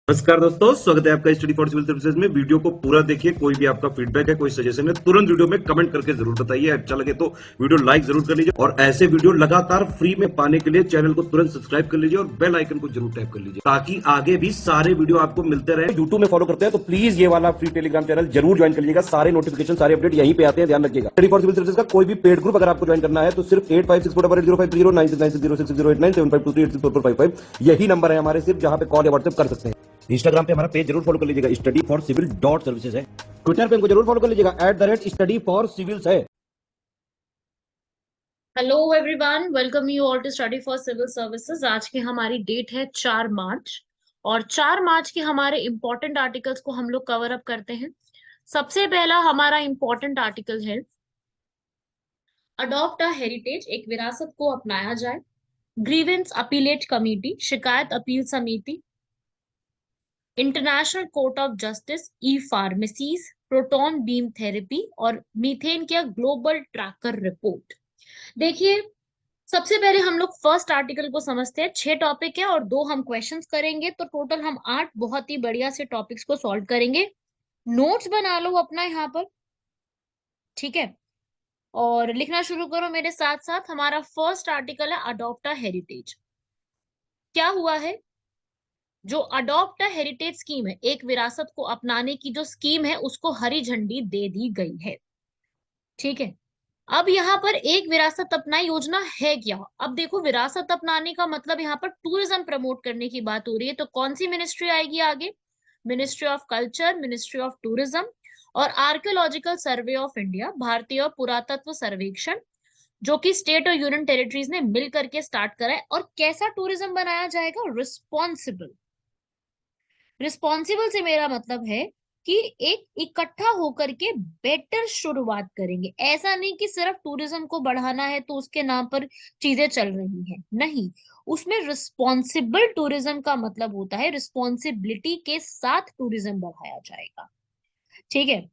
नमस्कार दोस्तों, स्वागत है आपका स्टडी फॉर सिविल सर्विसेज में। वीडियो को पूरा देखिए। कोई भी आपका फीडबैक है, कोई सजेशन है, तुरंत वीडियो में कमेंट करके जरूर बताइए। अच्छा लगे तो वीडियो लाइक जरूर कर लीजिए और ऐसे वीडियो लगातार फ्री में पाने के लिए चैनल को तुरंत सब्सक्राइब कर लीजिए और बेल आइकन को जरूर टैप कर लीजिए ताकि आगे भी सारे वीडियो आपको मिलते रहे। यूट्यूब में फॉलो करते हैं तो प्लीज ये वाला फ्री टेलीग्राम चैनल जरूर ज्वाइन कर लीजिएगा। सारे नोटिफिकेशन, सारे अपडेट यहीं पे आते हैं, ध्यान रखिएगा। स्टडी फॉर सिविल सर्विसेज का कोई भी पेड ग्रुप अगर आपको ज्वाइन करना है तो सिर्फ 856480530969608608960455 यही नंबर है हमारे, सिर्फ जहां पे कॉल या व्हाट्सएप कर सकते हैं। इंस्टाग्राम पे हमारा पेज जरूर फॉलो कर लीजिएगा, study for civil dot services है। ट्विटर पे हमको जरूर फॉलो कर लीजिएगा, @स्टडी फॉर सिविल्स है। Hello everyone, welcome you all to study for civil services. आज की हमारी डेट है 4 मार्च और 4 मार्च के हमारे इंपॉर्टेंट आर्टिकल्स को हम लोग कवर अप करते हैं। सबसे पहला हमारा इंपॉर्टेंट आर्टिकल है अडॉप्ट अ हेरिटेज, एक विरासत को अपनाया जाए। ग्रीवेंस अपीलेट कमेटी, शिकायत अपील समिति। International court of justice, e pharmacies, proton beam therapy और मीथेन का ग्लोबल ट्रैकर रिपोर्ट। देखिए, सबसे पहले हम लोग फर्स्ट आर्टिकल को समझते हैं। 6 टॉपिक है और 2 हम क्वेश्चंस करेंगे, तो टोटल हम 8 बहुत ही बढ़िया से टॉपिक्स को सॉल्व करेंगे। नोट्स बना लो अपना यहाँ पर, ठीक है, और लिखना शुरू करो मेरे साथ साथ। हमारा फर्स्ट आर्टिकल है अडॉप्ट अ हेरिटेज। क्या हुआ है, जो अडॉप्ट अ हेरिटेज स्कीम है, एक विरासत को अपनाने की जो स्कीम है, उसको हरी झंडी दे दी गई है, ठीक है। अब यहाँ पर एक विरासत अपनाई योजना है क्या? अब देखो, विरासत अपनाने का मतलब यहाँ पर टूरिज्म प्रमोट करने की बात हो रही है, तो कौन सी मिनिस्ट्री आएगी आगे? Ministry of culture, ministry of tourism और आर्कियोलॉजिकल सर्वे ऑफ इंडिया, भारतीय पुरातत्व सर्वेक्षण, जो कि स्टेट और यूनियन टेरिटरीज ने मिल करके स्टार्ट करा है। और कैसा टूरिज्म बनाया जाएगा? रिस्पॉन्सिबल। रिस्पॉन्सिबल से मेरा मतलब है कि एक इकट्ठा होकर के बेटर शुरुआत करेंगे। ऐसा नहीं कि सिर्फ टूरिज्म को बढ़ाना है तो उसके नाम पर चीजें चल रही हैं, नहीं। उसमें रिस्पॉन्सिबल टूरिज्म का मतलब होता है रिस्पॉन्सिबिलिटी के साथ टूरिज्म बढ़ाया जाएगा, ठीक है।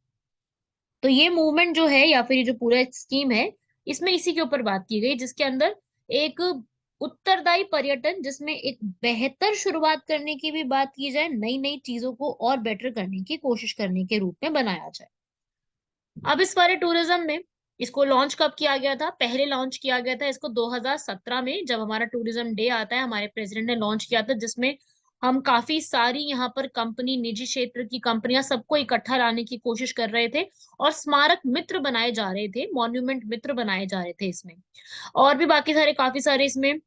तो ये मूवमेंट जो है या फिर ये जो पूरा स्कीम है, इसमें इसी के ऊपर बात की गई, जिसके अंदर एक उत्तरदायी पर्यटन, जिसमें एक बेहतर शुरुआत करने की भी बात की जाए, नई नई चीजों को और बेटर करने की कोशिश करने के रूप में बनाया जाए। अब इस बारे टूरिज्म में इसको लॉन्च कब किया गया था? पहले लॉन्च किया गया था इसको 2017 में, जब हमारा टूरिज्म डे आता है, हमारे प्रेसिडेंट ने लॉन्च किया था, जिसमें हम काफी सारी यहाँ पर कंपनी, निजी क्षेत्र की कंपनियां, सबको इकट्ठा लाने की कोशिश कर रहे थे और स्मारक मित्र बनाए जा रहे थे, मॉन्यूमेंट मित्र बनाए जा रहे थे इसमें। और भी बाकी सारे काफी सारे इसमें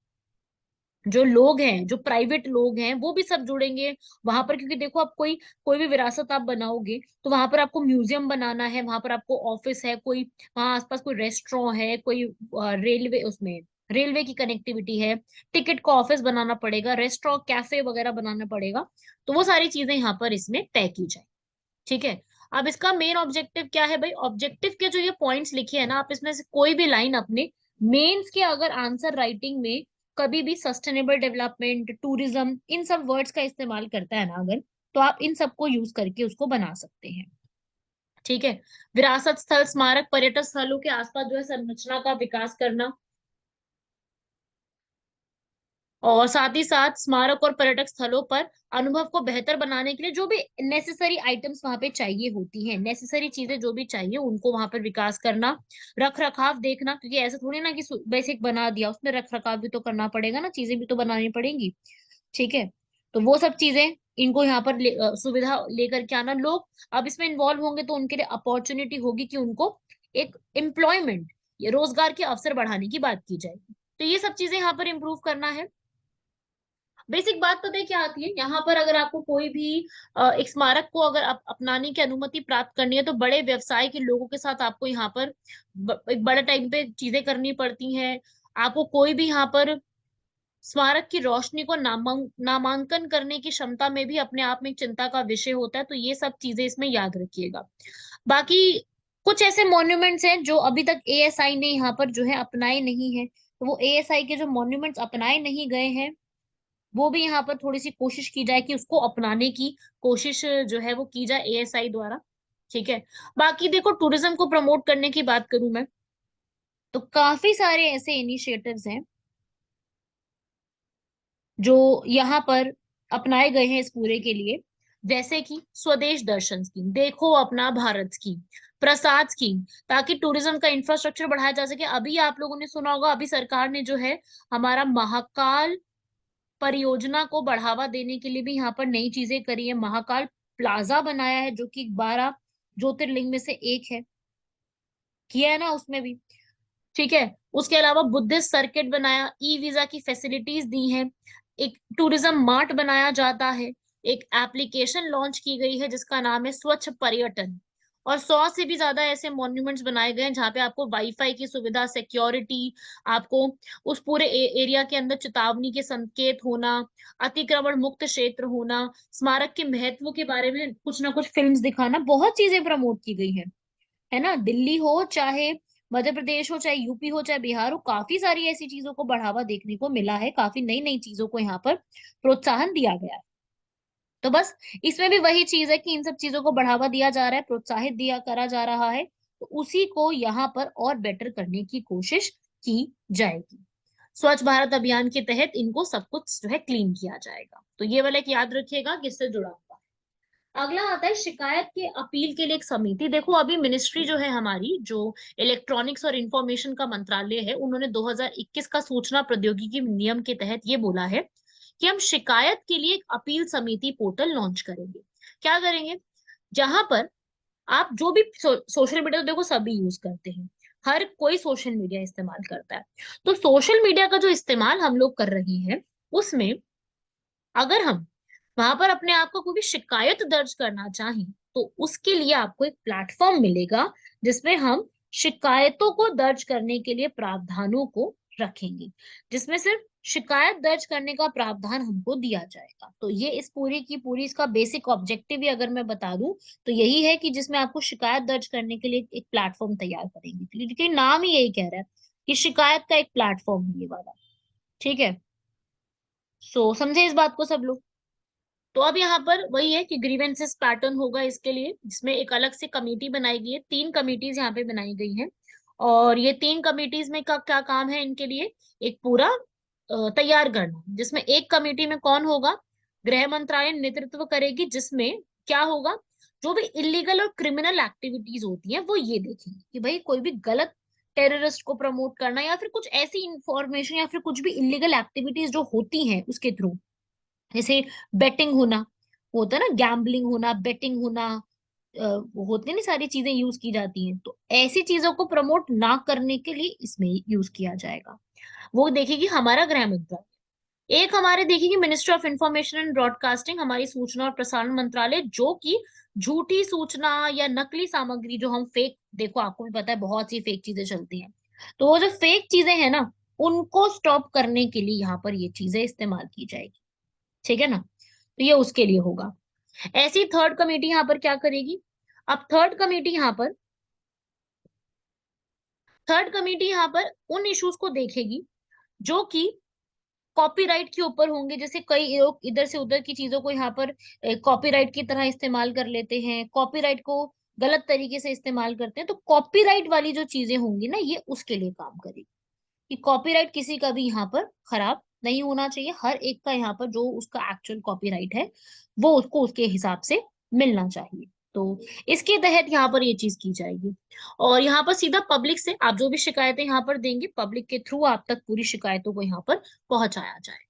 जो लोग हैं, जो प्राइवेट लोग हैं, वो भी सब जुड़ेंगे वहां पर। क्योंकि देखो, आप कोई कोई भी विरासत आप बनाओगे तो वहां पर आपको म्यूजियम बनाना है, वहां पर आपको ऑफिस है, कोई वहां आसपास कोई रेस्टोरेंट है, कोई रेलवे, उसमें रेलवे की कनेक्टिविटी है, टिकट का ऑफिस बनाना पड़ेगा, रेस्टोरेंट कैफे वगैरह बनाना पड़ेगा। तो वो सारी चीजें यहाँ पर इसमें तय की जाए, ठीक है। अब इसका मेन ऑब्जेक्टिव क्या है भाई? ऑब्जेक्टिव के जो ये पॉइंट्स लिखे हैं ना, आप इसमें से कोई भी लाइन अपने मेंस के अगर आंसर राइटिंग में कभी भी सस्टेनेबल डेवलपमेंट, टूरिज्म, इन सब वर्ड्स का इस्तेमाल करता है ना अगर, तो आप इन सबको यूज करके उसको बना सकते हैं, ठीक है। विरासत स्थल, स्मारक, पर्यटन स्थलों के आसपास जो है संरचना का विकास करना, और साथ ही साथ स्मारक और पर्यटक स्थलों पर अनुभव को बेहतर बनाने के लिए जो भी नेसेसरी आइटम्स वहां पे चाहिए होती हैं, नेसेसरी चीजें जो भी चाहिए, उनको वहां पर विकास करना। रख रखाव देखना, क्योंकि ऐसे थोड़ी ना कि बेसिक बना दिया, उसमें रख रखाव भी तो करना पड़ेगा ना, चीजें भी तो बनानी पड़ेंगी, ठीक है। तो वो सब चीजें, इनको यहाँ पर सुविधा लेकर के आना। लोग अब इसमें इन्वॉल्व होंगे तो उनके लिए अपॉर्चुनिटी होगी कि उनको एक एम्प्लॉयमेंट, ये रोजगार के अवसर बढ़ाने की बात की जाएगी। तो ये सब चीजें यहाँ पर इम्प्रूव करना है। बेसिक बात पता है क्या आती है यहाँ पर? अगर आपको कोई भी एक स्मारक को अगर अपनाने की अनुमति प्राप्त करनी है, तो बड़े व्यवसाय के लोगों के साथ आपको यहाँ पर एक बड़े टाइम पे चीजें करनी पड़ती हैं। आपको कोई भी यहाँ पर स्मारक की रोशनी को नामांकन करने की क्षमता में भी अपने आप में एक चिंता का विषय होता है। तो ये सब चीजें इसमें याद रखिएगा। बाकी कुछ ऐसे मॉन्यूमेंट्स हैं जो अभी तक एएसआई ने यहाँ पर जो है अपनाए नहीं है, तो वो एएसआई के जो मॉन्यूमेंट्स अपनाए नहीं गए हैं, वो भी यहाँ पर थोड़ी सी कोशिश की जाए कि उसको अपनाने की कोशिश जो है वो की जाए एएसआई द्वारा, ठीक है। बाकी देखो, टूरिज्म को प्रमोट करने की बात करूं मैं, तो काफी सारे ऐसे इनिशिएटिव्स हैं जो यहाँ पर अपनाए गए हैं इस पूरे के लिए, जैसे कि स्वदेश दर्शन स्कीम, देखो अपना भारत स्कीम, प्रसाद स्कीम, ताकि टूरिज्म का इंफ्रास्ट्रक्चर बढ़ाया जा सके। अभी आप लोगों ने सुना होगा, अभी सरकार ने जो है हमारा महाकाल परियोजना को बढ़ावा देने के लिए भी यहाँ पर नई चीजें करी है। महाकाल प्लाजा बनाया है जो कि 12 ज्योतिर्लिंग में से एक है, किया है ना उसमें भी। ठीक है, उसके अलावा बुद्धिस्ट सर्किट बनाया, ई वीजा की फैसिलिटीज दी हैं, एक टूरिज्म मार्ट बनाया जाता है, एक एप्लीकेशन लॉन्च की गई है जिसका नाम है स्वच्छ पर्यटन, और 100 से भी ज्यादा ऐसे मॉन्यूमेंट्स बनाए गए हैं जहाँ पे आपको वाईफाई की सुविधा, सिक्योरिटी, आपको उस पूरे एरिया के अंदर चेतावनी के संकेत होना, अतिक्रमण मुक्त क्षेत्र होना, स्मारक के महत्व के बारे में कुछ ना कुछ फिल्म्स दिखाना, बहुत चीजें प्रमोट की गई हैं, है ना। दिल्ली हो चाहे मध्य प्रदेश हो, चाहे यूपी हो, चाहे बिहार हो, काफी सारी ऐसी चीजों को बढ़ावा देखने को मिला है, काफी नई नई चीजों को यहाँ पर प्रोत्साहन दिया गया है। तो बस इसमें भी वही चीज है कि इन सब चीजों को बढ़ावा दिया जा रहा है, प्रोत्साहित दिया करा जा रहा है, तो उसी को यहाँ पर और बेटर करने की कोशिश की जाएगी। स्वच्छ भारत अभियान के तहत इनको सब कुछ जो है क्लीन किया जाएगा। तो ये वाला एक याद रखिएगा किससे जुड़ा हुआ है। अगला आता है शिकायत के अपील के लिए एक समिति। देखो अभी मिनिस्ट्री जो है हमारी, जो इलेक्ट्रॉनिक्स और इंफॉर्मेशन का मंत्रालय है, उन्होंने 2021 का सूचना प्रौद्योगिकी नियम के तहत ये बोला है कि हम शिकायत के लिए एक अपील समिति पोर्टल लॉन्च करेंगे। क्या करेंगे, जहां पर आप जो भी सोशल मीडिया, तो देखो सभी यूज करते हैं, हर कोई सोशल मीडिया इस्तेमाल करता है, तो सोशल मीडिया का जो इस्तेमाल हम लोग कर रहे हैं उसमें अगर हम वहां पर अपने आप को कोई भी शिकायत दर्ज करना चाहें, तो उसके लिए आपको एक प्लेटफॉर्म मिलेगा जिसमें हम शिकायतों को दर्ज करने के लिए प्रावधानों को रखेंगे, जिसमें सिर्फ शिकायत दर्ज करने का प्रावधान हमको दिया जाएगा। तो ये इस पूरी की पूरी इसका बेसिक ऑब्जेक्टिव ही अगर मैं बता दूं तो यही है कि जिसमें आपको शिकायत दर्ज करने के लिए एक प्लेटफॉर्म तैयार करेंगे, क्योंकि नाम ही यही कह रहा है कि शिकायत का एक प्लेटफॉर्म है ये वाला। ठीक है, सो समझे इस बात को सब लोग। तो अब यहाँ पर वही है कि ग्रीवेंसेस पैटर्न होगा इसके लिए, जिसमें एक अलग से कमेटी बनाई गई है, 3 कमिटीज यहाँ पे बनाई गई हैं, और ये 3 कमिटीज में का क्या काम है इनके लिए, एक पूरा तैयार करना, जिसमें एक कमेटी में कौन होगा, गृह मंत्रालय नेतृत्व करेगी, जिसमें क्या होगा, जो भी इलीगल और क्रिमिनल एक्टिविटीज होती हैं वो ये देखेंगे कि भाई कोई भी गलत टेररिस्ट को प्रमोट करना या फिर कुछ ऐसी इंफॉर्मेशन या फिर कुछ भी इलीगल एक्टिविटीज जो होती हैं उसके थ्रू, जैसे बेटिंग होना, होता है ना, गैम्बलिंग होना, बेटिंग होना, वो होती है ना, सारी चीजें यूज की जाती हैं, तो ऐसी चीजों को प्रमोट ना करने के लिए इसमें यूज किया जाएगा। वो देखेगी हमारा गृह मंत्रालय, एक हमारे देखेगी ministry of information and broadcasting, हमारी सूचना और प्रसारण मंत्रालय, जो कि झूठी सूचना या नकली सामग्री, जो हम फेक, देखो आपको भी पता है बहुत सी फेक चीजें चलती हैं, तो वो जो फेक चीजें हैं ना, उनको स्टॉप करने के लिए यहाँ पर ये चीजें इस्तेमाल की जाएगी। ठीक है ना, तो ये उसके लिए होगा। ऐसी थर्ड कमेटी यहाँ पर क्या करेगी, अब थर्ड कमेटी यहाँ पर उन इश्यूज को देखेगी जो कि कॉपीराइट के ऊपर होंगे। जैसे कई लोग इधर से उधर की चीजों को यहाँ पर कॉपीराइट की तरह इस्तेमाल कर लेते हैं, कॉपीराइट को गलत तरीके से इस्तेमाल करते हैं, तो कॉपीराइट वाली जो चीजें होंगी ना, ये उसके लिए काम करेगी कि कॉपीराइट किसी का भी यहाँ पर खराब नहीं होना चाहिए, हर एक का यहाँ पर जो उसका एक्चुअल कॉपीराइट है वो उसको उसके हिसाब से मिलना चाहिए। तो इसके तहत यहाँ पर ये चीज की जाएगी, और यहाँ पर सीधा पब्लिक से आप जो भी शिकायतें यहाँ पर देंगे, पब्लिक के थ्रू आप तक पूरी शिकायतों को यहाँ पर पहुंचाया जाएगा।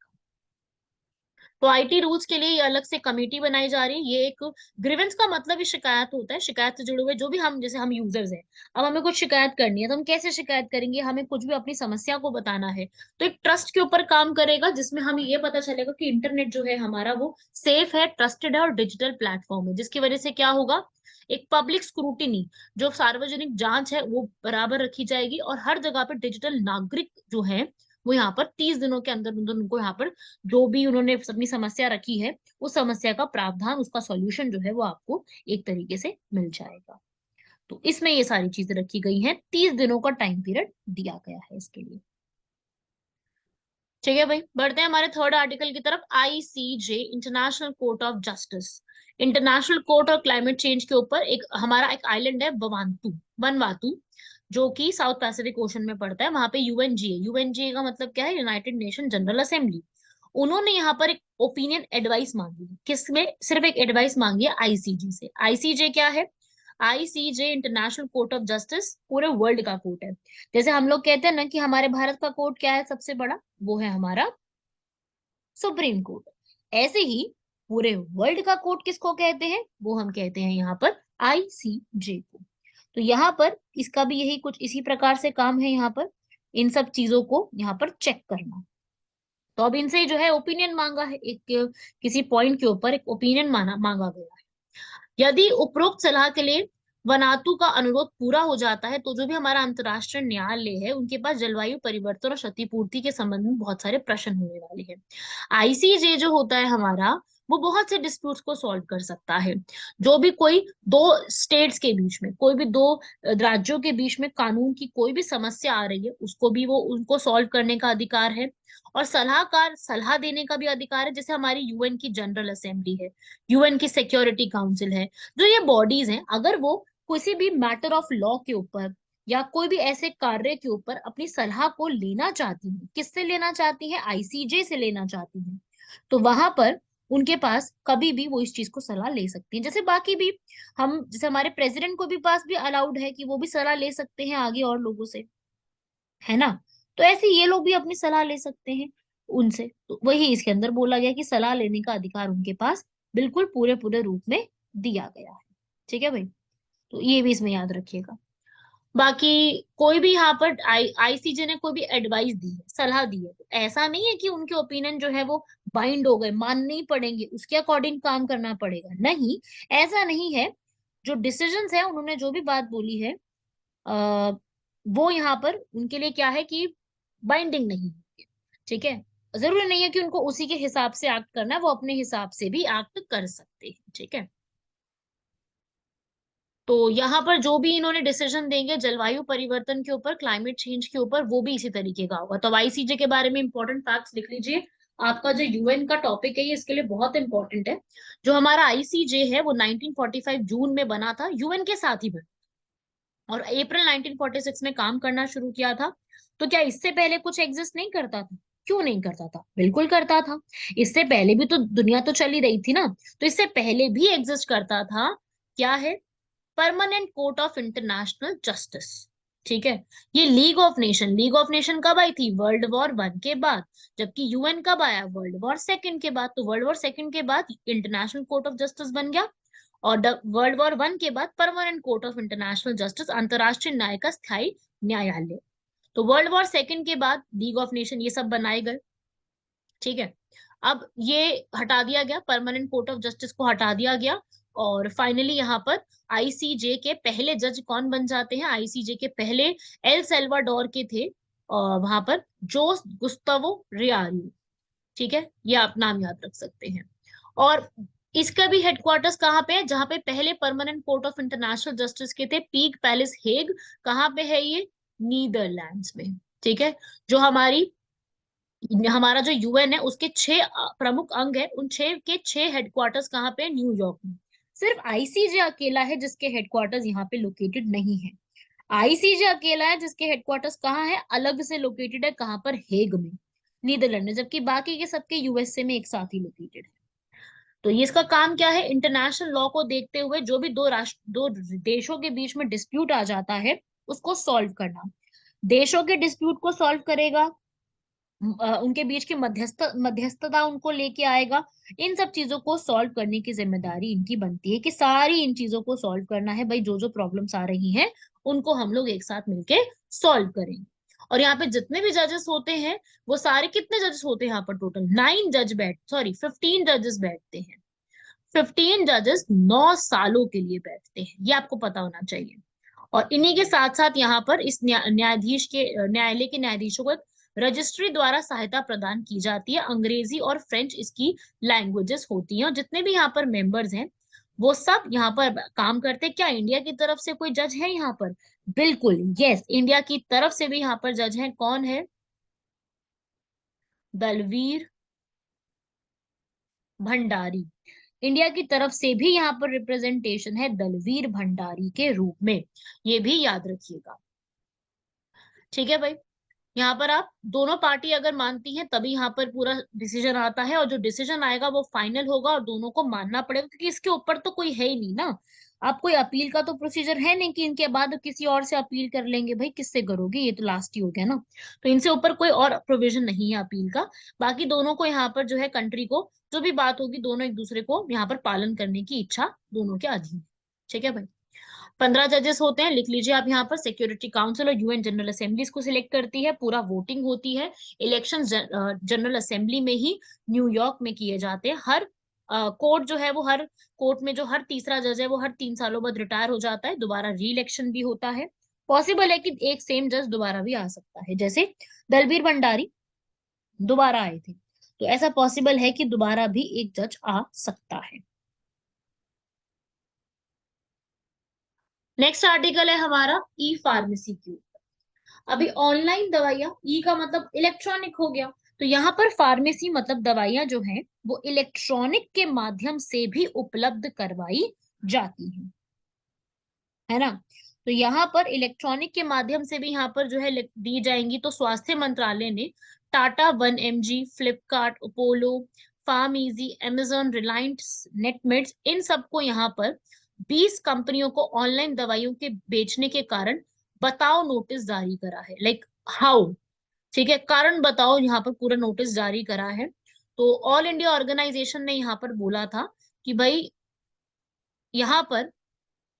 तो आईटी रूल्स के लिए ये अलग से कमेटी बनाई जा रही है। ये एक ग्रीवेंस का मतलब ही शिकायत होता है, शिकायत से जुड़े हुए जो भी हम, जैसे हम यूजर्स हैं, अब हमें कुछ शिकायत करनी है तो हम कैसे शिकायत करेंगे, हमें कुछ भी अपनी समस्या को बताना है, तो एक ट्रस्ट के ऊपर काम करेगा, जिसमें हमें ये पता चलेगा कि इंटरनेट जो है हमारा वो सेफ है, ट्रस्टेड है और डिजिटल प्लेटफॉर्म है, जिसकी वजह से क्या होगा, एक पब्लिक स्क्रूटिनी, जो सार्वजनिक जांच है वो बराबर रखी जाएगी, और हर जगह पे डिजिटल नागरिक जो है वो यहाँ पर 30 दिनों के अंदर उनको यहाँ पर जो भी उन्होंने अपनी समस्या रखी है उस समस्या का प्रावधान, उसका सॉल्यूशन जो है वो आपको एक तरीके से मिल जाएगा। तो इसमें ये सारी चीजें रखी गई हैं, 30 दिनों का टाइम पीरियड दिया गया है इसके लिए। ठीक है भाई, बढ़ते हैं हमारे थर्ड आर्टिकल की तरफ। ICJ, international court of justice, international court और क्लाइमेट चेंज के ऊपर एक हमारा एक आइलैंड है वनवातू, जो कि साउथ पैसिफिक ओशन में पड़ता है। वहां पे यूएनजीए, यूएनजीए का मतलब क्या है, यूनाइटेड नेशन जनरल असेंबली, उन्होंने यहाँ पर एक ओपिनियन एडवाइस मांगी है। किसमें? सिर्फ एक एडवाइस मांगी है आईसीजे से। आईसीजे क्या है? ICJ international court of justice पूरे वर्ल्ड का कोर्ट है। जैसे हम लोग कहते हैं ना कि हमारे भारत का कोर्ट क्या है सबसे बड़ा, वो है हमारा सुप्रीम कोर्ट। ऐसे ही पूरे वर्ल्ड का कोर्ट किसको कहते हैं? वो हम कहते हैं यहाँ पर आईसीजे को। तो यहाँ पर इसका भी यही कुछ इसी प्रकार से काम है, यहाँ पर इन सब चीजों को यहाँ पर चेक करना। तो अब इनसे जो है ओपिनियन मांगा है, एक किसी पॉइंट के ऊपर एक ओपिनियन मांगा गया है। यदि उपरोक्त सलाह के लिए वनातु का अनुरोध पूरा हो जाता है तो जो भी हमारा अंतर्राष्ट्रीय न्यायालय है उनके पास जलवायु परिवर्तन और क्षतिपूर्ति के संबंध में बहुत सारे प्रश्न होने वाले हैं। आईसीजे जो होता है हमारा, वो बहुत से डिस्प्यूट्स को सॉल्व कर सकता है। जो भी कोई दो स्टेट्स के बीच में, कोई भी दो राज्यों के बीच में कानून की कोई भी समस्या आ रही है, उसको भी वो उनको सॉल्व करने का अधिकार है। और सलाहकार सलाह देने का भी अधिकार है। जैसे हमारी यूएन की जनरल असेंबली है, यूएन की सिक्योरिटी काउंसिल है, जो ये बॉडीज हैं, अगर वो किसी भी मैटर ऑफ लॉ के ऊपर या कोई भी ऐसे कार्य के ऊपर अपनी सलाह को लेना चाहती है, किससे लेना चाहती है? आईसीजे से लेना चाहती है। तो वहां पर उनके पास कभी भी वो इस चीज को सलाह ले सकती है। जैसे बाकी भी हम, जैसे हमारे प्रेसिडेंट को भी पास भी अलाउड है कि वो भी सलाह ले सकते हैं आगे और लोगों से, है ना? तो ऐसे ये लोग भी अपनी सलाह ले सकते हैं उनसे। तो वही इसके अंदर बोला गया कि सलाह लेने का अधिकार उनके पास बिल्कुल पूरे पूरे रूप में दिया गया है। ठीक है भाई, तो ये भी इसमें याद रखिएगा। बाकी कोई भी यहाँ पर आईसीजे ने कोई भी एडवाइस दी है, सलाह दी है, तो ऐसा नहीं है कि उनके ओपिनियन जो है वो बाइंड हो गए, मानने ही पड़ेंगे, उसके अकॉर्डिंग काम करना पड़ेगा, नहीं, ऐसा नहीं है। जो डिसीजंस है, उन्होंने जो भी बात बोली है, आ, वो यहाँ पर उनके लिए क्या है कि बाइंडिंग नहीं है। ठीक है, जरूरी नहीं है कि उनको उसी के हिसाब से एक्ट करना है, वो अपने हिसाब से भी एक्ट कर सकते हैं। ठीक है, तो यहाँ पर जो भी इन्होंने डिसीजन देंगे जलवायु परिवर्तन के ऊपर, क्लाइमेट चेंज के ऊपर, वो भी इसी तरीके का होगा। तो अब आईसीजे के बारे में इंपॉर्टेंट फैक्ट्स लिख लीजिए। आपका जो यूएन का टॉपिक है ये इसके लिए बहुत इंपॉर्टेंट है। जो हमारा आईसीजे है वो 1945 जून में बना था, यूएन के साथ ही बना, और अप्रैल 1946 में काम करना शुरू किया था। तो क्या इससे पहले कुछ एग्जिस्ट नहीं करता था? क्यों नहीं करता था? बिल्कुल करता था। इससे पहले भी तो दुनिया तो चली रही थी ना। तो इससे पहले भी एग्जिस्ट करता था। क्या है? Permanent court of international justice. ठीक है, ये लीग ऑफ नेशन कब आई थी? वर्ल्ड वॉर वन के बाद। जबकि यूएन कब आया? वर्ल्ड वॉर सेकंड के बाद। तो वर्ल्ड वॉर सेकंड के बाद इंटरनेशनल कोर्ट ऑफ जस्टिस बन गया, और वर्ल्ड वॉर वन के बाद permanent court of international justice, अंतरराष्ट्रीय न्याय का स्थायी न्यायालय। तो वर्ल्ड वॉर सेकंड के बाद लीग ऑफ नेशन ये सब बनाए गए। ठीक है, अब ये हटा दिया गया, परमानेंट कोर्ट ऑफ जस्टिस को हटा दिया गया, और फाइनली यहाँ पर आईसीजे के पहले जज कौन बन जाते हैं? आईसीजे के पहले एल सेल्वाडोर के थे, और वहां पर जोस गुस्तावो रियारियो। ठीक है, ये आप नाम याद रख सकते हैं। और इसका भी हेडक्वार्टर्स कहाँ पे है? जहाँ पे पहले permanent court of international justice के थे, पीक पैलेस हेग। कहाँ पे है ये? नीदरलैंड्स में। ठीक है, जो हमारा जो यूएन है उसके 6 प्रमुख अंग है, उन 6 के 6 हेडक्वार्टर्स कहाँ पे? न्यूयॉर्क में। सिर्फ आईसीजे अकेला है जिसके हेडक्वार्टर्स यहाँ पे लोकेटेड नहीं है। आईसीजे अकेला है जिसके हेडक्वार्टर्स कहाँ है? अलग से लोकेटेड है। कहाँ पर? हेग में, नीदरलैंड में। जबकि बाकी के सबके यूएसए में एक साथ ही लोकेटेड है। तो ये इसका काम क्या है? इंटरनेशनल लॉ को देखते हुए जो भी दो देशों के बीच में डिस्प्यूट आ जाता है उसको सॉल्व करना। देशों के डिस्प्यूट को सॉल्व करेगा, उनके बीच की मध्यस्थता उनको लेके आएगा। इन सब चीजों को सॉल्व करने की जिम्मेदारी इनकी बनती है कि सारी इन चीजों को सॉल्व करना है भाई। जो जो प्रॉब्लम्स आ रही हैं उनको हम लोग एक साथ मिलके सॉल्व करेंगे। और यहाँ पे जितने भी जजेस होते हैं वो सारे, कितने जजेस होते हैं यहाँ पर? टोटल 15 जजेस बैठते हैं। 15 जजेस 9 सालों के लिए बैठते हैं, ये आपको पता होना चाहिए। और इन्हीं के साथ साथ यहाँ पर इस न्यायाधीश के न्यायालय के न्यायाधीशों को एक रजिस्ट्री द्वारा सहायता प्रदान की जाती है। अंग्रेजी और फ्रेंच इसकी लैंग्वेजेस होती हैं। और जितने भी यहाँ पर मेंबर्स हैं वो सब यहाँ पर काम करते हैं। क्या इंडिया की तरफ से कोई जज है यहाँ पर? बिल्कुल, यस, इंडिया की तरफ से भी यहाँ पर जज है। कौन है? दलवीर भंडारी। इंडिया की तरफ से भी यहाँ पर रिप्रेजेंटेशन है दलवीर भंडारी के रूप में, ये भी याद रखिएगा। ठीक है भाई, यहाँ पर आप दोनों पार्टी अगर मानती हैं तभी यहाँ पर पूरा डिसीजन आता है, और जो डिसीजन आएगा वो फाइनल होगा और दोनों को मानना पड़ेगा, क्योंकि इसके ऊपर तो कोई है ही नहीं ना। आप कोई अपील का तो प्रोसीजर है नहीं कि इनके बाद किसी और से अपील कर लेंगे, भाई किससे करोगे, ये तो लास्ट ही हो गया ना। तो इनसे ऊपर कोई और प्रोविजन नहीं है अपील का। बाकी दोनों को यहाँ पर जो है कंट्री को जो भी बात होगी, दोनों एक दूसरे को यहाँ पर पालन करने की इच्छा दोनों के अधीन है। ठीक है भाई। 15 जजेस होते हैं, लिख लीजिए आप यहाँ पर। सिक्योरिटी काउंसिल और यूएन जनरल असेंबली इसको सिलेक्ट करती है, पूरा वोटिंग होती है। इलेक्शन जनरल असेंबली में ही न्यूयॉर्क में किए जाते हैं। हर कोर्ट जो है वो हर कोर्ट में जो हर तीसरा जज है वो हर 3 सालों बाद रिटायर हो जाता है, दोबारा री इलेक्शन भी होता है। पॉसिबल है कि एक सेम जज दोबारा भी आ सकता है, जैसे दलबीर भंडारी दोबारा आए थे, तो ऐसा पॉसिबल है कि दोबारा भी एक जज आ सकता है। नेक्स्ट आर्टिकल है हमारा ई फार्मेसी की। अभी ऑनलाइन दवाइयाँ, ई का मतलब इलेक्ट्रॉनिक हो गया, तो यहाँ पर फार्मेसी मतलब दवाइयाँ जो हैं वो इलेक्ट्रॉनिक के माध्यम से भी उपलब्ध करवाई जाती हैं, है ना। तो यहाँ पर इलेक्ट्रॉनिक के माध्यम से भी यहाँ पर जो है दी जाएंगी। तो स्वास्थ्य मंत्रालय ने Tata 1mg, Flipkart, Apollo, PharmEasy, Amazon, Reliance, Netmeds, इन सबको यहाँ पर 20 कंपनियों को ऑनलाइन दवाइयों के बेचने के कारण बताओ नोटिस जारी करा है। लाइक हाउ, ठीक है, कारण बताओ यहाँ पर पूरा नोटिस जारी करा है। तो ऑल इंडिया ऑर्गेनाइजेशन ने यहाँ पर बोला था कि भाई यहाँ पर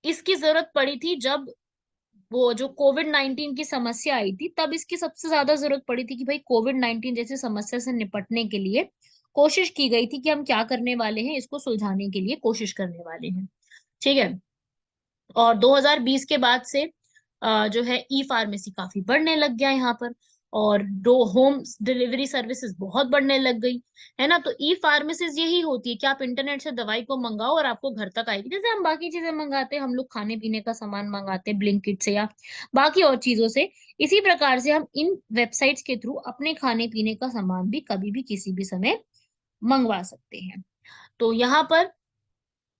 इसकी जरूरत पड़ी थी जब वो जो कोविड-19 की समस्या आई थी, तब इसकी सबसे ज्यादा जरूरत पड़ी थी कि भाई कोविड-19 जैसी समस्या से निपटने के लिए कोशिश की गई थी कि हम क्या करने वाले हैं, इसको सुलझाने के लिए कोशिश करने वाले हैं। ठीक है। और 2020 के बाद से जो है ई फार्मेसी काफी बढ़ने लग गया यहाँ पर, और दो होम डिलीवरी सर्विसेज बहुत बढ़ने लग गई, है ना। तो ई फार्मेसीज यही होती है कि आप इंटरनेट से दवाई को मंगाओ और आपको घर तक आएगी, जैसे हम बाकी चीजें मंगाते हैं, हम लोग खाने पीने का सामान मंगाते हैं ब्लिंकिट से या बाकी और चीजों से। इसी प्रकार से हम इन वेबसाइट्स के थ्रू अपने खाने पीने का सामान भी कभी भी किसी भी समय मंगवा सकते हैं। तो यहाँ पर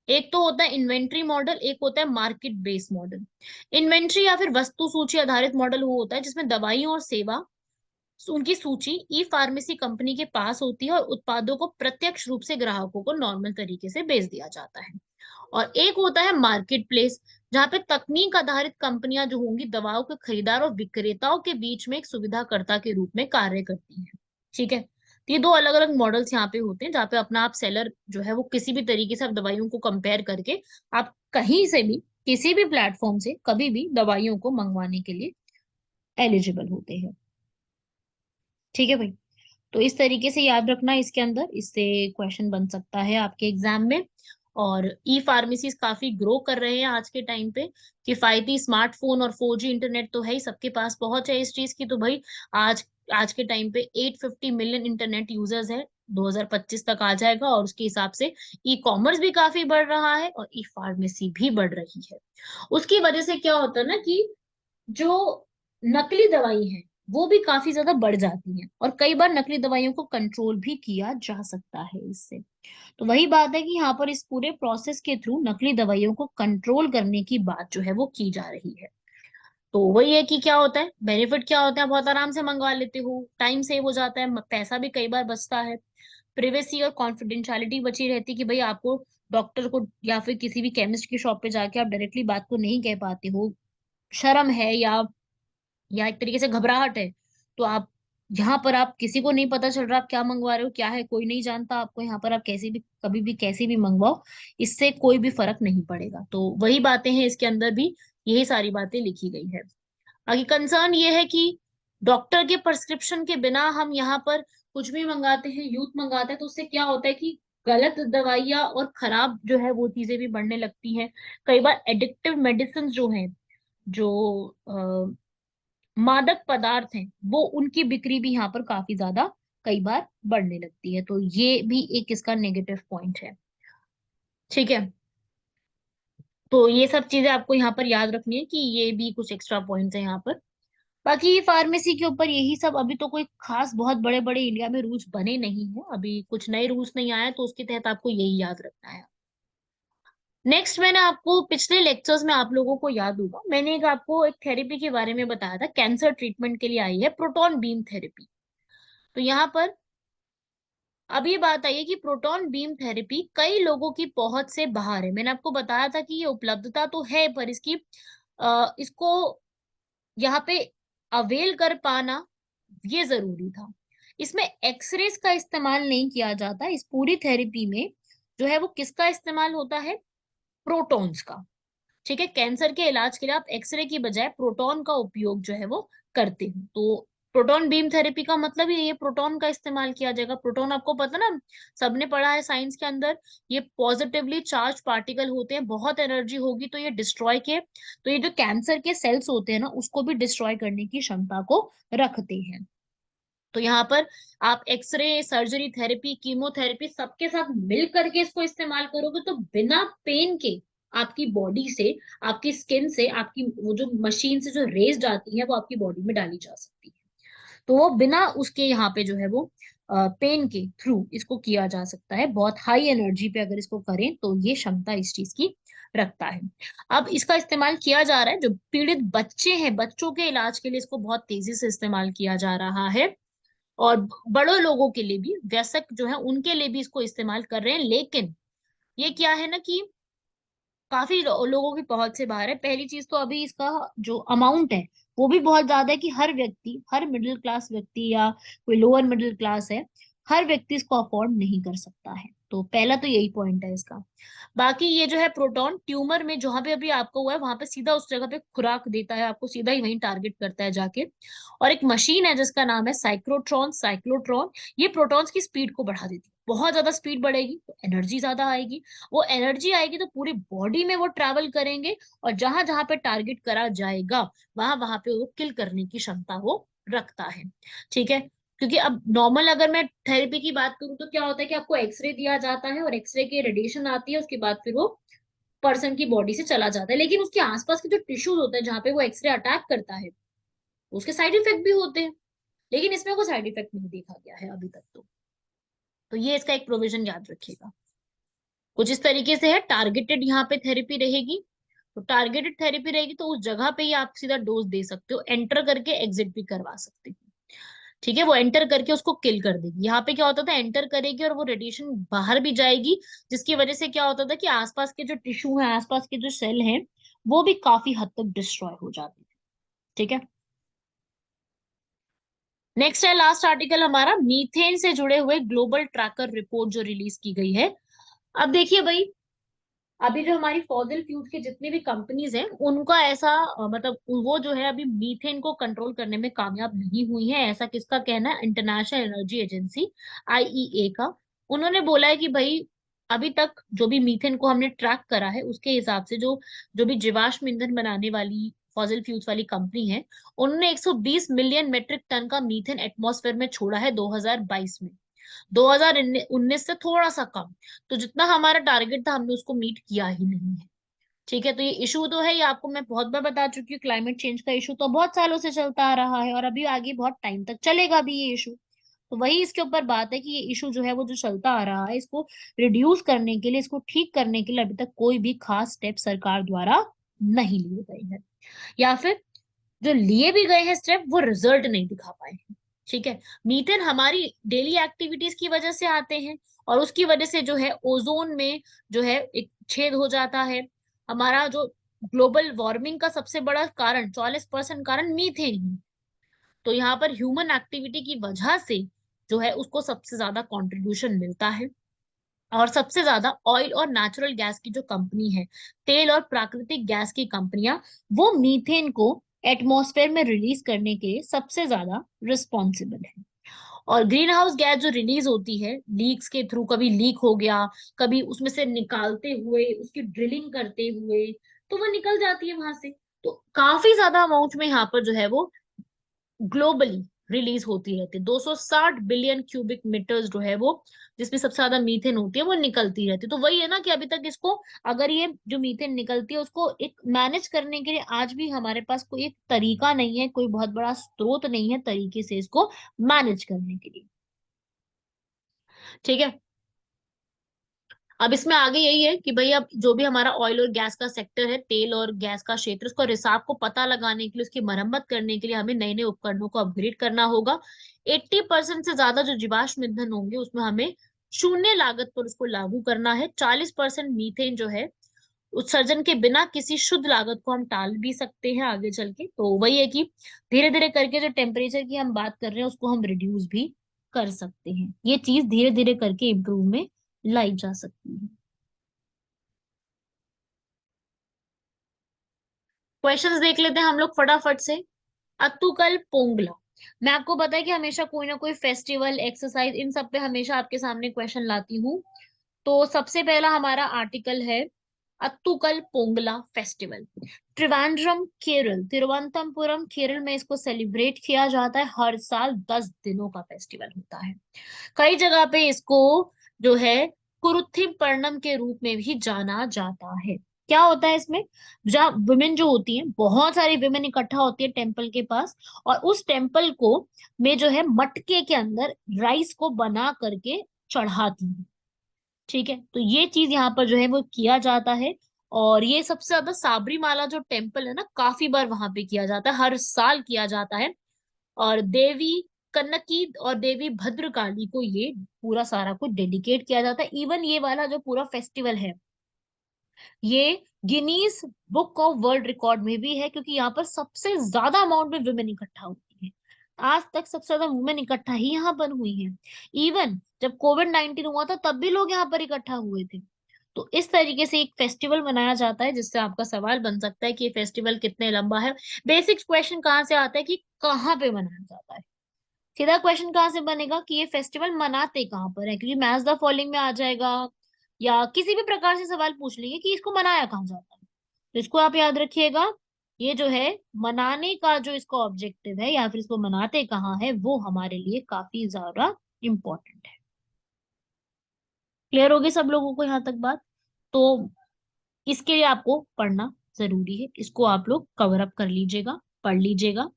एक तो होता है इन्वेंट्री मॉडल, एक होता है मार्केट बेस मॉडल। इन्वेंट्री या फिर वस्तु सूची आधारित मॉडल वो होता है जिसमें दवाइयों और सेवा उनकी सूची ई फार्मेसी कंपनी के पास होती है और उत्पादों को प्रत्यक्ष रूप से ग्राहकों को नॉर्मल तरीके से बेच दिया जाता है। और एक होता है मार्केट प्लेस, जहाँ पे तकनीक आधारित कंपनियां जो होंगी दवाओं के खरीदार और विक्रेताओं के बीच में एक सुविधाकर्ता के रूप में कार्य करती हैं। ठीक है। तो ये दो अलग अलग मॉडल्स यहाँ पे होते हैं, जहाँ पे अपना आप सेलर जो है वो किसी भी तरीके से आप दवाइयों को कंपेयर करके आप कहीं से भी किसी भी प्लेटफॉर्म से कभी भी दवाइयों को मंगवाने के लिए एलिजिबल होते हैं। ठीक है भाई। तो इस तरीके से याद रखना, इसके अंदर इससे क्वेश्चन बन सकता है आपके एग्जाम में। और ई फार्मेसीज काफी ग्रो कर रहे हैं आज के टाइम पे। किफायती स्मार्टफोन और 4G इंटरनेट तो है ही, सबके पास पहुंच है इस चीज की। तो भाई आज आज के टाइम पे 850 मिलियन इंटरनेट यूजर्स है, 2025 तक आ जाएगा। और उसके हिसाब से ई कॉमर्स भी काफी बढ़ रहा है और ई फार्मेसी भी बढ़ रही है। उसकी वजह से क्या होता है ना कि जो नकली दवाई है वो भी काफी ज्यादा बढ़ जाती हैं, और कई बार नकली दवाइयों को कंट्रोल भी किया जा सकता है इससे। तो वही बात है कि यहाँ पर इस पूरे प्रोसेस के थ्रू नकली दवाइयों को कंट्रोल करने की बात जो है वो की जा रही है। तो वही है कि क्या होता है बेनिफिट, क्या होता है, बहुत आराम से मंगवा लेते हो, टाइम सेव हो जाता है, पैसा भी कई बार बचता है, प्रिवेसी और कॉन्फिडेंशियलिटी बची रहती है कि भाई आपको डॉक्टर को या फिर किसी भी केमिस्ट की शॉप पे जाके आप डायरेक्टली बात को नहीं कह पाते हो, शर्म है या एक तरीके से घबराहट है। तो आप यहाँ पर आप किसी को नहीं पता चल रहा आप क्या मंगवा रहे हो, क्या है, कोई नहीं जानता आपको, यहाँ पर आप कैसे भी कभी भी कैसे भी मंगवाओ, इससे कोई भी फर्क नहीं पड़ेगा। तो वही बातें हैं इसके अंदर भी, यही सारी बातें लिखी गई है। आगे कंसर्न ये है कि डॉक्टर के प्रिस्क्रिप्शन के बिना हम यहाँ पर कुछ भी मंगाते हैं, यूथ मंगाते हैं, तो उससे क्या होता है कि गलत दवाइयाँ और खराब जो है वो चीजें भी बढ़ने लगती हैं। कई बार एडिक्टिव मेडिसिन जो हैं, जो मादक पदार्थ हैं, वो उनकी बिक्री भी यहाँ पर काफी ज्यादा कई बार बढ़ने लगती है। तो ये भी एक इसका नेगेटिव पॉइंट है। ठीक है। तो ये सब चीजें आपको यहाँ पर याद रखनी है कि ये भी कुछ एक्स्ट्रा पॉइंट्स है यहाँ पर। बाकी फार्मेसी के ऊपर यही सब, अभी तो कोई खास बहुत बड़े बड़े इंडिया में रूल्स बने नहीं है, अभी कुछ नए रूल्स नहीं आए, तो उसके तहत आपको यही याद रखना है। नेक्स्ट, मैंने आपको पिछले लेक्चर्स में, आप लोगों को याद होगा, मैंने आपको एक थेरेपी के बारे में बताया था, कैंसर ट्रीटमेंट के लिए आई है प्रोटॉन बीम थेरेपी। तो यहाँ पर अब ये बात आई है कि प्रोटॉन बीम थेरेपी कई लोगों की पहुंच से बाहर है। मैंने आपको बताया था कि ये उपलब्धता तो है, पर इसको यहाँ पे अवेल कर पाना ये जरूरी था। इसमें एक्सरेज का इस्तेमाल नहीं किया जाता। इस पूरी थेरेपी में जो है वो किसका इस्तेमाल होता है? प्रोटॉन्स का। ठीक है, कैंसर के इलाज के लिए आप एक्सरे की बजाय प्रोटॉन का उपयोग जो है वो करते हो। तो प्रोटॉन बीम थेरेपी का मतलब ही ये प्रोटॉन का इस्तेमाल किया जाएगा। प्रोटॉन आपको पता ना, सबने पढ़ा है साइंस के अंदर, ये पॉजिटिवली चार्ज पार्टिकल होते हैं, बहुत एनर्जी होगी तो ये डिस्ट्रॉय के, तो ये जो कैंसर के सेल्स होते हैं ना, उसको भी डिस्ट्रॉय करने की क्षमता को रखते हैं। तो यहाँ पर आप एक्सरे, सर्जरी, थेरेपी, कीमोथेरेपी सबके साथ मिल करके इसको इस्तेमाल करोगे तो बिना पेन के आपकी बॉडी से, आपकी स्किन से, आपकी वो जो मशीन से जो रेज जाती है वो आपकी बॉडी में डाली जा सकती है। तो वो बिना उसके यहाँ पे जो है वो पेन के थ्रू इसको किया जा सकता है। बहुत हाई एनर्जी पे अगर इसको करें तो ये क्षमता इस चीज की रखता है। अब इसका इस्तेमाल किया जा रहा है, जो पीड़ित बच्चे हैं, बच्चों के इलाज के लिए इसको बहुत तेजी से इस्तेमाल किया जा रहा है। और बड़े लोगों के लिए भी, वयस्क जो है उनके लिए भी इसको इस्तेमाल कर रहे हैं। लेकिन ये क्या है ना कि काफी लोगों की पहुंच से बाहर है। पहली चीज तो अभी इसका जो अमाउंट है वो भी बहुत ज्यादा है कि हर व्यक्ति, हर मिडिल क्लास व्यक्ति या कोई लोअर मिडिल क्लास है, हर व्यक्ति इसको अफोर्ड नहीं कर सकता है। तो पहला तो यही पॉइंट है इसका। बाकी ये जो है प्रोटॉन ट्यूमर में जहां पे अभी आपको हुआ है वहां पे सीधा उस जगह पे खुराक देता है, आपको सीधा ही वहीं टारगेट करता है जाके। और एक मशीन है जिसका नाम है साइक्लोट्रॉन। साइक्लोट्रॉन ये प्रोटॉन्स की स्पीड को बढ़ा देती है। बहुत ज्यादा स्पीड बढ़ेगी तो एनर्जी ज्यादा आएगी, वो एनर्जी आएगी तो पूरी बॉडी में वो ट्रैवल करेंगे, और जहां जहां पे टारगेट करा जाएगा वहां वहां पे वो किल करने की क्षमता वो रखता है। ठीक है, क्योंकि अब नॉर्मल अगर मैं थेरेपी की बात करूं तो क्या होता है कि आपको एक्सरे दिया जाता है और एक्सरे की रेडिएशन आती है, उसके बाद फिर वो पर्सन की बॉडी से चला जाता है। लेकिन उसके आसपास के जो टिश्यूज होते हैं जहां पे वो एक्सरे अटैक करता है, उसके साइड इफेक्ट भी होते हैं। लेकिन इसमें कोई साइड इफेक्ट नहीं देखा गया है अभी तक। तो ये इसका एक प्रोविजन याद रखिएगा। कुछ इस तरीके से है, टारगेटेड यहाँ पे थेरेपी रहेगी। तो टारगेटेड थेरेपी रहेगी तो उस जगह पे ही आप सीधा डोज दे सकते हो, एंटर करके एग्जिट भी करवा सकते हो। ठीक है, वो एंटर करके उसको किल कर देगी। यहाँ पे क्या होता था, एंटर करेगी और वो रेडिएशन बाहर भी जाएगी, जिसकी वजह से क्या होता था कि आसपास के जो टिश्यू है, आसपास के जो सेल हैं, वो भी काफी हद तक डिस्ट्रॉय हो जाते थे। ठीक है, नेक्स्ट है लास्ट आर्टिकल हमारा, मीथेन से जुड़े हुए ग्लोबल ट्रैकर रिपोर्ट जो रिलीज की गई है। अब देखिए भाई, अभी जो हमारी फॉसिल फ्यूल्स की जितनी भी कंपनीज हैं उनका ऐसा मतलब वो जो है अभी मीथेन को कंट्रोल करने में कामयाब नहीं हुई है, ऐसा किसका कहना है? इंटरनेशनल एनर्जी एजेंसी, आईईए का। उन्होंने बोला है कि भाई अभी तक जो भी मीथेन को हमने ट्रैक करा है उसके हिसाब से जो जो भी जीवाश्म ईंधन बनाने वाली फॉसिल फ्यूल्स वाली कंपनी है, उन्होंने 120 मिलियन मेट्रिक टन का मीथेन एटमॉस्फेयर में छोड़ा है 2022 में। 2019 से थोड़ा सा कम। तो जितना हमारा टारगेट था हमने उसको मीट किया ही नहीं है। ठीक है, तो ये इशू तो है, ये आपको मैं बहुत बार बता चुकी हूँ। क्लाइमेट चेंज का इशू तो बहुत सालों से चलता आ रहा है और अभी आगे बहुत टाइम तक चलेगा भी ये इशू। तो वही इसके ऊपर बात है कि ये इशू जो है वो जो चलता आ रहा है, इसको रिड्यूस करने के लिए, इसको ठीक करने के लिए अभी तक कोई भी खास स्टेप सरकार द्वारा नहीं लिए गए हैं, या फिर जो लिए भी गए हैं स्टेप वो रिजल्ट नहीं दिखा पाए हैं। ठीक है, मीथेन हमारी डेली एक्टिविटीज की वजह से आते हैं, और उसकी वजह से जो है ओजोन में जो है एक छेद हो जाता है। हमारा जो ग्लोबल वार्मिंग का सबसे बड़ा कारण, 40% कारण मीथेन ही। तो यहाँ पर ह्यूमन एक्टिविटी की वजह से जो है उसको सबसे ज्यादा कंट्रीब्यूशन मिलता है। और सबसे ज्यादा ऑयल और नेचुरल गैस की जो कंपनी है, तेल और प्राकृतिक गैस की कंपनियां, वो मीथेन को एटमॉस्फेयर में रिलीज करने के लिए सबसे ज्यादा रिस्पॉन्सिबल है। और ग्रीन हाउस गैस जो रिलीज होती है लीक्स के थ्रू, कभी लीक हो गया, कभी उसमें से निकालते हुए, उसकी ड्रिलिंग करते हुए, तो वो निकल जाती है वहां से। तो काफी ज्यादा अमाउंट में यहाँ पर जो है वो ग्लोबली रिलीज होती रहती है। 260 बिलियन क्यूबिक मीटर्स जो है वो, जिसमें सबसे ज्यादा मीथेन होती है, वो निकलती रहती है। तो वही है ना कि अभी तक इसको, अगर ये जो मीथेन निकलती है उसको एक मैनेज करने के लिए आज भी हमारे पास कोई एक तरीका नहीं है, कोई बहुत बड़ा स्रोत नहीं है तरीके से इसको मैनेज करने के लिए। ठीक है, अब इसमें आगे यही है कि भाई अब जो भी हमारा ऑयल और गैस का सेक्टर है, तेल और गैस का क्षेत्र, उसका रिसाव को पता लगाने के लिए, उसकी मरम्मत करने के लिए हमें नए नए उपकरणों को अपग्रेड करना होगा। 80% से ज्यादा जो जीवाश्म ईंधन होंगे उसमें हमें शून्य लागत पर उसको लागू करना है। 40% मीथेन जो है उत्सर्जन के बिना किसी शुद्ध लागत को हम टाल भी सकते हैं आगे चल के। तो वही है कि धीरे धीरे करके जो टेम्परेचर की हम बात कर रहे हैं उसको हम रिड्यूस भी कर सकते हैं। ये चीज धीरे धीरे करके इम्प्रूव में लाई जा सकती है। क्वेश्चंस देख लेते हैं हम लोग फटाफट से। अत्तुकल पोंगला। मैं आपको पता है कि हमेशा कोई ना कोई फेस्टिवल, एक्सरसाइज, इन सब पे हमेशा आपके सामने क्वेश्चन लाती हूँ। तो सबसे पहला हमारा आर्टिकल है अत्तुकल पोंगला फेस्टिवल। त्रिवेंद्रम केरल, तिरुवनंतपुरम केरल में इसको सेलिब्रेट किया जाता है। हर साल 10 दिनों का फेस्टिवल होता है। कई जगह पे इसको जो है कुरुथिम पर्णम के रूप में भी जाना जाता है। क्या होता है इसमें? जहाँ वुमेन जो होती हैं, बहुत सारी वुमेन इकट्ठा होती है टेम्पल के पास, और उस टेम्पल को में जो है मटके के अंदर राइस को बना करके चढ़ाती है। ठीक है, तो ये चीज यहाँ पर जो है वो किया जाता है। और ये सबसे ज्यादा साबरीमाला जो टेम्पल है ना, काफी बार वहां पे किया जाता है, हर साल किया जाता है। और देवी कन्नकी और देवी भद्रकाली को ये पूरा सारा कुछ डेडिकेट किया जाता है। इवन ये वाला जो पूरा फेस्टिवल है, ये Guinness book of world record में भी है, क्योंकि यहाँ पर सबसे ज्यादा अमाउंट में वुमेन इकट्ठा होती है। आज तक सबसे ज्यादा वुमेन इकट्ठा ही यहाँ पर हुई है। इवन जब कोविड-19 हुआ था तब भी लोग यहाँ पर इकट्ठा हुए थे। तो इस तरीके से एक फेस्टिवल मनाया जाता है, जिससे आपका सवाल बन सकता है कि ये फेस्टिवल कितने लंबा है। बेसिक क्वेश्चन कहाँ से आता है कि कहाँ पे मनाया जाता है। सीधा क्वेश्चन कहाँ से बनेगा कि ये फेस्टिवल मनाते कहाँ पर है, क्योंकि मैच द फॉलोइंग में आ जाएगा, या किसी भी प्रकार से सवाल पूछ लेंगे कि इसको मनाया कहाँ जाता है। तो इसको आप याद रखिएगा। ये जो है मनाने का जो इसका ऑब्जेक्टिव है, या फिर इसको मनाते कहाँ है, वो हमारे लिए काफी ज्यादा इम्पोर्टेंट है। क्लियर होगी सब लोगों को यहाँ तक बात? तो इसके लिए आपको पढ़ना जरूरी है, इसको आप लोग कवर अप कर लीजिएगा, पढ़ लीजिएगा।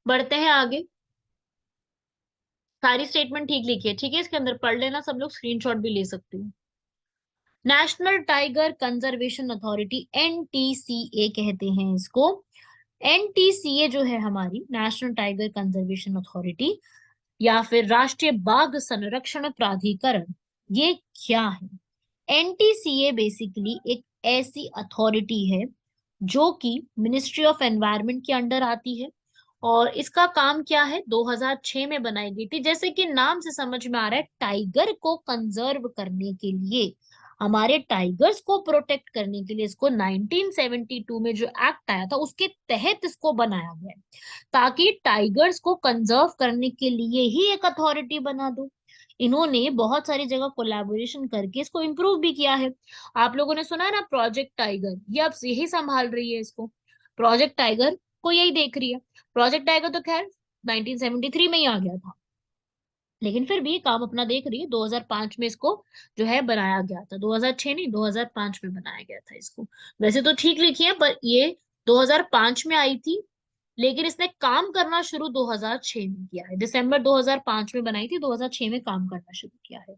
बढ़ते हैं आगे। सारी स्टेटमेंट ठीक लिखिए, ठीक है? इसके अंदर पढ़ लेना सब लोग, स्क्रीनशॉट भी ले सकते हो। National tiger conservation authority, NTCA कहते हैं इसको। एनटीसीए जो है हमारी नेशनल टाइगर कंजर्वेशन अथॉरिटी, या फिर राष्ट्रीय बाघ संरक्षण प्राधिकरण, ये क्या है? एनटीसीए बेसिकली एक ऐसी अथॉरिटी है जो कि मिनिस्ट्री ऑफ एनवायरनमेंट के अंडर आती है। और इसका काम क्या है? 2006 में बनाई गई थी। जैसे कि नाम से समझ में आ रहा है, टाइगर को कंजर्व करने के लिए, हमारे टाइगर्स को प्रोटेक्ट करने के लिए इसको 1972 में जो एक्ट आया था उसके तहत इसको बनाया गया है, ताकि टाइगर्स को कंजर्व करने के लिए ही एक अथॉरिटी बना दो। इन्होंने बहुत सारी जगह कोलैबोरेशन करके इसको इम्प्रूव भी किया है। आप लोगों ने सुना है ना प्रोजेक्ट टाइगर, ये अब यही संभाल रही है इसको। प्रोजेक्ट टाइगर को यही देख रही है। प्रोजेक्ट टाइगर तो खैर 1973 में ही आ गया था, लेकिन फिर भी ये काम अपना देख रही है। 2005 में इसको जो है बनाया गया था, 2006 नहीं, 2005 में बनाया गया था इसको। वैसे तो ठीक लिखी है, पर ये 2005 में आई थी, लेकिन इसने काम करना शुरू 2006 में किया है। दिसंबर 2005 में बनाई थी, 2006 में काम करना शुरू किया है।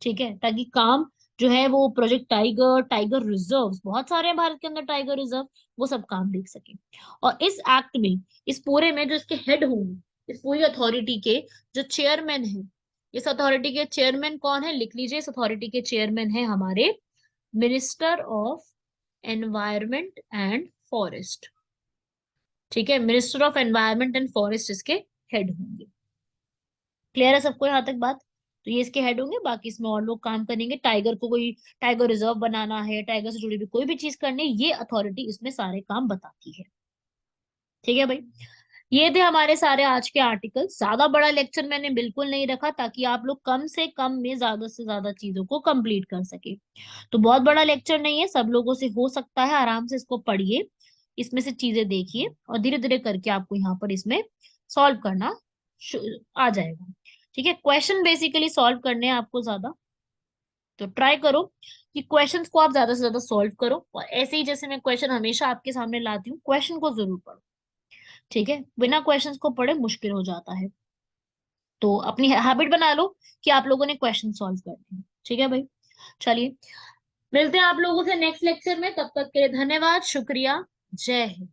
ठीक है, ताकि काम जो है वो प्रोजेक्ट टाइगर, टाइगर रिजर्व, बहुत सारे हैं भारत के अंदर टाइगर रिजर्व, वो सब काम देख सके। और इस एक्ट में, इस पूरे में जो इसके हेड होंगे, इस पूरी अथॉरिटी के जो चेयरमैन है, इस अथॉरिटी के चेयरमैन कौन है लिख लीजिए। इस अथॉरिटी के चेयरमैन है हमारे minister of environment and forest. ठीक है, minister of environment and forest इसके हेड होंगे। क्लियर है सबको यहाँ तक बात? तो ये इसके हेड होंगे, बाकी इसमें और लोग काम करेंगे। टाइगर को कोई टाइगर रिजर्व बनाना है, टाइगर से जुड़ी हुई कोई भी चीज करनी है, ये अथॉरिटी इसमें सारे काम बताती है। ठीक है भाई, ये थे हमारे सारे आज के आर्टिकल। ज्यादा बड़ा लेक्चर मैंने बिल्कुल नहीं रखा, ताकि आप लोग कम से कम में ज्यादा से ज्यादा चीजों को कंप्लीट कर सके। तो बहुत बड़ा लेक्चर नहीं है, सब लोगों से हो सकता है। आराम से इसको पढ़िए, इसमें से चीजें देखिए, और धीरे धीरे करके आपको यहाँ पर इसमें सॉल्व करना आ जाएगा। ठीक है, क्वेश्चन बेसिकली सॉल्व करने हैं आपको ज्यादा, तो ट्राई करो कि क्वेश्चंस को आप ज्यादा से ज्यादा सॉल्व करो। और ऐसे ही जैसे मैं क्वेश्चन हमेशा आपके सामने लाती हूँ, क्वेश्चन को जरूर पढ़ो। ठीक है, बिना क्वेश्चंस को पढ़े मुश्किल हो जाता है। तो अपनी हैबिट बना लो कि आप लोगों ने क्वेश्चन सॉल्व करने हैं। ठीक है भाई, चलिए मिलते हैं आप लोगों से नेक्स्ट लेक्चर में। तब तक के लिए धन्यवाद, शुक्रिया, जय हिंद।